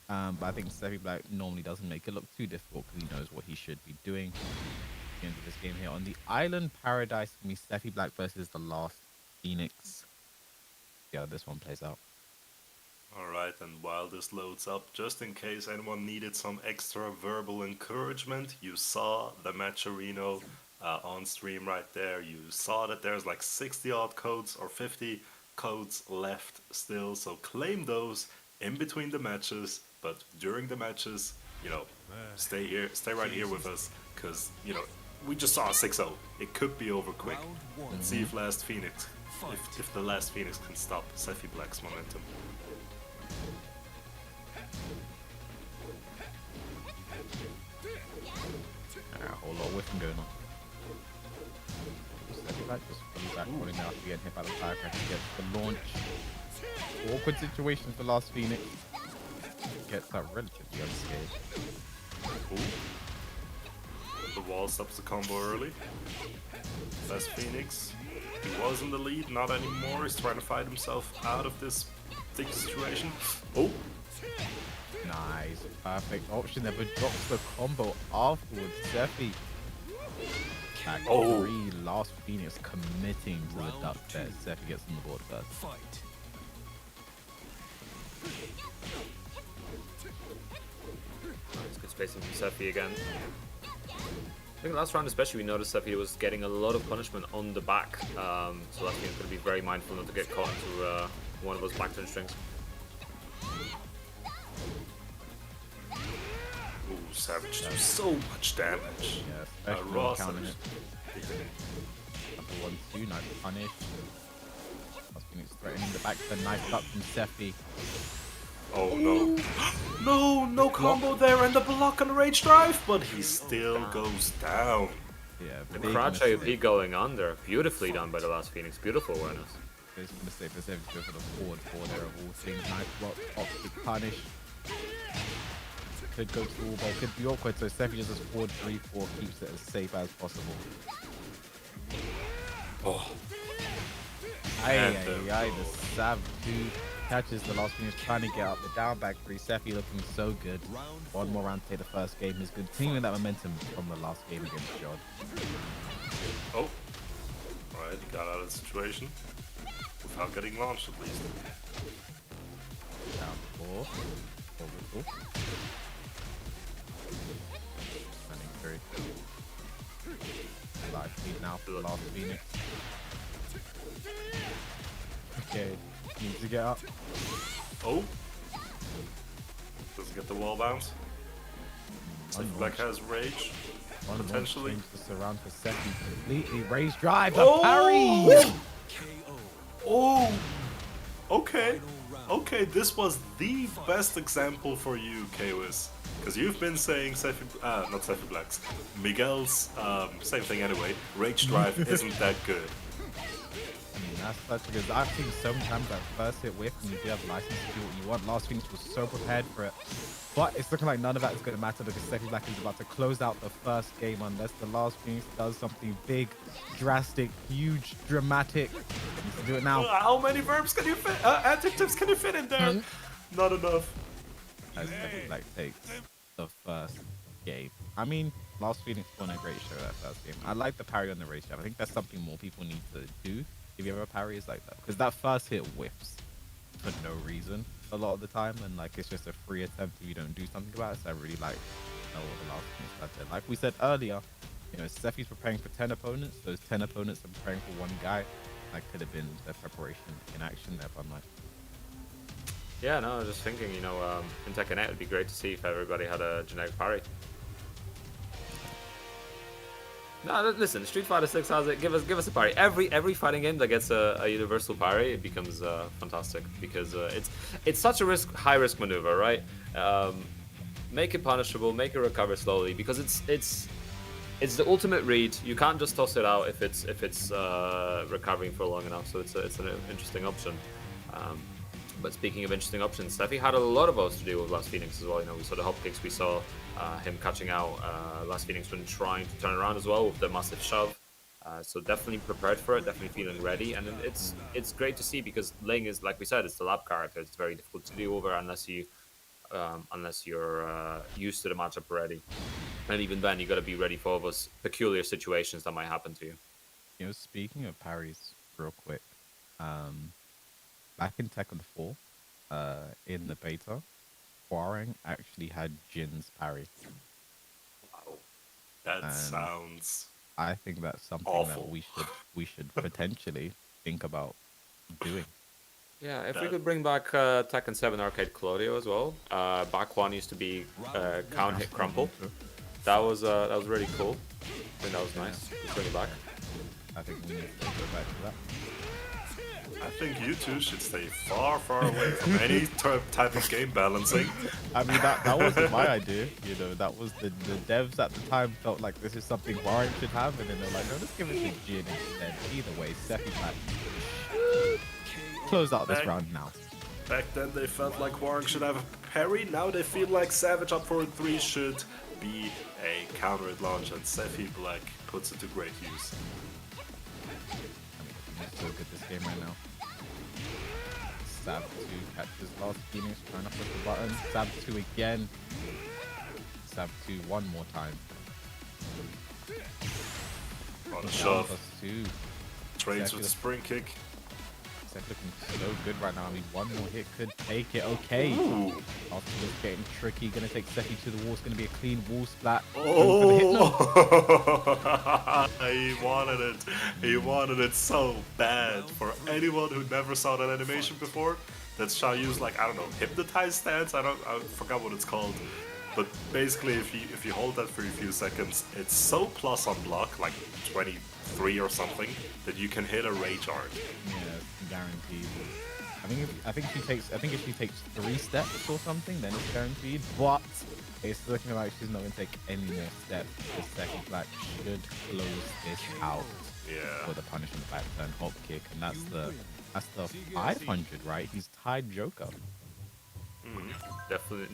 But I think Sephiblack normally doesn't make it look too difficult because he knows what he should be doing. At the end of this game here on the Island Paradise, can be Sephiblack versus the Last Phoenix. Yeah, this one plays out. Alright, and while this loads up, just in case anyone needed some extra verbal encouragement, you saw the matcherino on stream right there. You saw that there's like 60 odd codes or 50 codes left still, so claim those in between the matches, but during the matches, you know, stay right here with us, because, you know, we just saw a 6-0. It could be over quick. Let's see if if the last Phoenix can stop Sephiblack's momentum. A whole lot of whiffing going on. Sephiblack just fully back rolling out to get hit by the firecracker. Gets the launch. Awkward situation for Last Phoenix. Gets that relatively unscathed. The wall stops the combo early. Last Phoenix, he was in the lead, not anymore. He's trying to fight himself out of this sticky situation. Oh! Nice, perfect option there, but drops the combo afterwards. Sephi. Back three, Last Phoenix committing to the duck there. Sephi gets on the board first. Nice, good spacing from Sephi again. I think last round especially we noticed Sephi was getting a lot of punishment on the back, so Last Phoenix going to be very mindful not to get caught into one of those back turn strings. Ooh, Savage does so much damage. Yeah, especially Ross counting it. Number 1-2, nice punish. Last Phoenix threatening the back, the nice cut from Sephi. Oh no. No combo there and the block on the rage drive, but he still goes down. Yeah, The crouch AOP going on there, beautifully done by the Last Phoenix, beautiful awareness. There's a mistake for Sephi to go for the forward four there of all things. Nice block, optic punish. Could go to the wall, but it could be awkward, so Sephi just does forward 3-4, keeps it as safe as possible. Oh. The Sav 2 catches the Last Phoenix trying to get up the down back 3. Sephi looking so good. One more round to take the first game. He's continuing that momentum from the last game against Jod. Oh. Alright, he got out of the situation. Without getting launched at least. Down 4. Forward 4. Running through. Live feed now for the Last Phoenix. Okay, needs to get up. Oh. Doesn't get the wall bounce. Black has rage. Potentially. The surround for second completely. Raise drive. The parry. Oh. Okay. Okay, this was the best example for you, Kawis. Because you've been saying not Sephiblack's, Miguel's, same thing anyway, Rage Drive isn't that good. I mean, that's such a good. I've seen sometimes that first hit whiff and you do have license to do what you want. Last Phoenix was so prepared for it. But it's looking like none of that is going to matter because Sephiblack is about to close out the first game unless the Last Phoenix does something big, drastic, huge, dramatic. He needs to do it now. How many verbs can you fit? Adjectives can you fit in there? Not enough. As Sephiblack takes the first game. I mean, Last Phoenix won a great show that first game. I like the parry on the race jab. I think that's something more people need to do. If you ever parry is like that, because that first hit whiffs for no reason a lot of the time, and like it's just a free attempt if you don't do something about it. So I really like what the Last Phoenix did. Like we said earlier, you know, Sephi's preparing for 10 opponents. Those 10 opponents are preparing for one guy. That could have been the preparation in action there, but I'm like, Yeah, no, I was just thinking, you know, in Tekken 8 it'd be great to see if everybody had a generic parry. No, listen, Street Fighter 6 has it. Give us a parry. Every fighting game that gets a universal parry, it becomes fantastic because it's such a high risk maneuver, right? Make it punishable, make it recover slowly because it's the ultimate read. You can't just toss it out if it's recovering for long enough. So it's an interesting option. But speaking of interesting options, Steffi had a lot of those to do with Last Phoenix as well. You know, we saw the hop kicks, we saw him catching out Last Phoenix when trying to turn around as well with the massive shove. So definitely prepared for it, definitely feeling ready, and it's great to see because Ling is, like we said, it's the lab character. It's very difficult to do over unless you unless you're used to the matchup already. And even then, you got to be ready for those peculiar situations that might happen to you. You know, speaking of parries, real quick, um, back in Tekken 4, in the beta, Huarang actually had Jin's parry, Wow. That and sounds I think that's something that awful. we should potentially think about doing. Yeah, if we That could bring back Tekken 7 Arcade Claudio as well. Back one used to be count hit crumple. That was really cool. I think that was Yeah, nice. Let's bring it back. I think we need to go back to that. I think you two should stay far, far away from any type of game balancing. I mean, that wasn't my idea. You know, that was the devs at the time felt like this is something Warren should have, and then they're like, no, let's give it to Jin instead. Either way, Sephiblack close out this Back, round now. back then they felt like Warren should have a parry, now they feel like Savage up for 3 should be a counter at launch, and Sephiblack puts it to great use. I mean, so good this game right now. Sab 2 catches TheLastPhoenix, trying to push the button. Sab 2 again. Sab 2 one more time. On a Down shove, plus 2. trades with a spring kick. Sec looking so good right now. I mean, one more hit could take it. Okay. Ooh. After getting tricky, gonna take Sephi to the wall. It's gonna be a clean wall splat. Going for the hit. No. Oh, he wanted it. He wanted it so bad. For anyone who never saw that animation before, that's Xiaoyu's like, I don't know, hypnotized stance. I forgot what it's called. But basically, if you hold that for a few seconds, it's so plus on block, like 23 or something, that you can hit a rage art. Yeah, it's guaranteed. I think if she takes 3 steps or something, then it's guaranteed. But it's looking like she's not gonna take any more steps. The second black should close this out Yeah. with a punish on the back turn hop kick, and that's the 500, right? He's tied Joker. Definitely